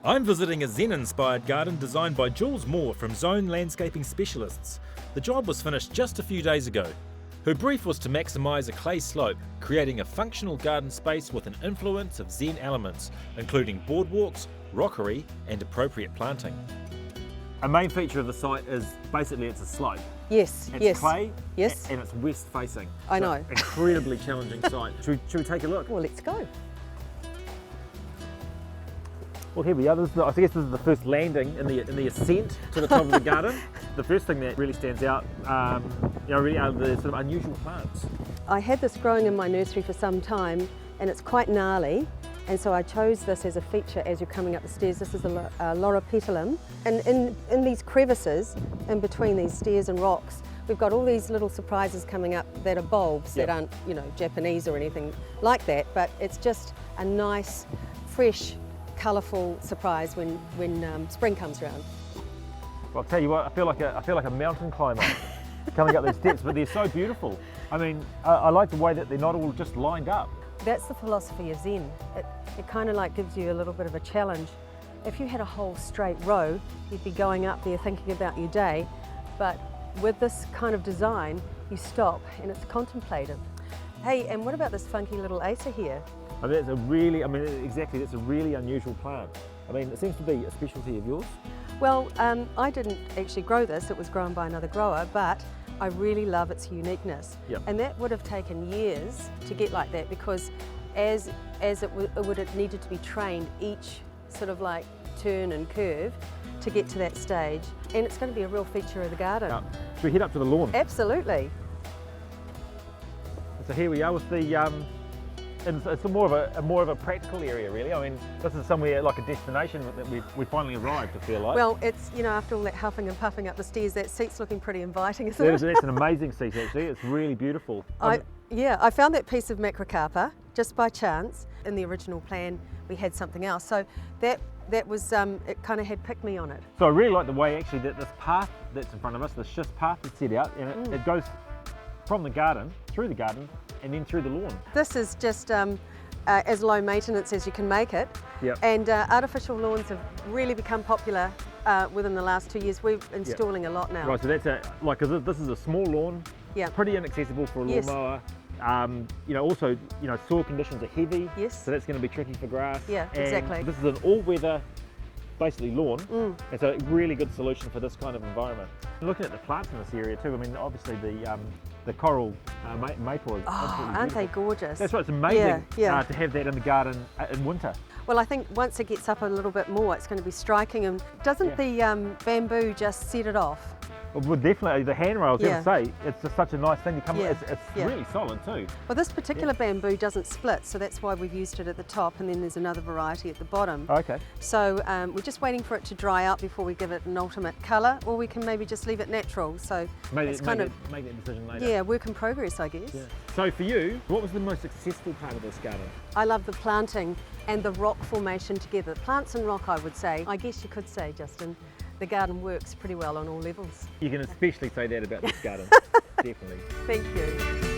I'm visiting a Zen-inspired garden designed by Jules Moore from Zone Landscaping Specialists. The job was finished just a few days ago. Her brief was to maximise a clay slope, creating a functional garden space with an influence of Zen elements, including boardwalks, rockery and appropriate planting. A main feature of the site is basically it's a slope. Yes, It's yes. clay Yes. and it's west facing. I So know. Incredibly challenging site. Should we take a look? Well, let's go. Well, here we are. I guess this is the first landing in the ascent to the top of the garden. The first thing that really stands out, really are the sort of unusual plants. I had this growing in my nursery for some time and it's quite gnarly, and so I chose this as a feature as you're coming up the stairs. This is a Loropetalum, and in these crevices in between these stairs and rocks we've got all these little surprises coming up that are bulbs that aren't Japanese or anything like that, but it's just a nice fresh colourful surprise when spring comes around. Well, I'll tell you what, I feel like a mountain climber coming up these steps, but they're so beautiful. I mean, I like the way that they're not all just lined up. That's the philosophy of Zen. It kind of like gives you a little bit of a challenge. If you had a whole straight row, you'd be going up there thinking about your day, but with this kind of design, you stop and it's contemplative. Hey, and what about this funky little Acer here? I mean, that's a really unusual plant. I mean, it seems to be a specialty of yours. Well, I didn't actually grow this, it was grown by another grower, but I really love its uniqueness. Yep. And that would have taken years to get like that, because as it would have needed to be trained each sort of like turn and curve to get to that stage. And it's going to be a real feature of the garden. Yeah. Should we head up to the lawn? Absolutely. So here we are with the, and it's more of a practical area really. I mean, this is somewhere like a destination that we finally arrived, I feel like. Well, it's, after all that huffing and puffing up the stairs, that seat's looking pretty inviting, isn't it? That's an amazing seat actually, it's really beautiful. I found that piece of macrocarpa just by chance. In the original plan, we had something else. So that was, it kind of had picked me on it. So I really like the way actually that this path that's in front of us, the schist path is set out, and it goes from the garden, through the garden, and then through the lawn. This is just as low maintenance as you can make it. Yep. And artificial lawns have really become popular within the last 2 years. We're installing a lot now. Right, so that's because this is a small lawn, pretty inaccessible for a lawnmower. Also, soil conditions are heavy, so that's going to be tricky for grass. Yeah, and exactly. This is an all-weather, basically lawn, and so a really good solution for this kind of environment. Looking at the plants in this area too, I mean, obviously the coral maple is absolutely aren't they beautiful. gorgeous? That's right, it's amazing to have that in the garden in winter. Well, I think once it gets up a little bit more, it's going to be striking. And doesn't the bamboo just set it off? Well, definitely, the handrail, I was going to say, it's just such a nice thing to come with. It's really solid too. Well, this particular bamboo doesn't split, so that's why we've used it at the top, and then there's another variety at the bottom. Okay. So we're just waiting for it to dry out before we give it an ultimate colour, or we can maybe just leave it natural. So make that decision later. Yeah, work in progress, I guess. Yeah. So for you, what was the most successful part of this garden? I love the planting and the rock formation together. Plants and rock, I would say. I guess you could say, Justin, the garden works pretty well on all levels. You can especially say that about this garden, definitely. Thank you.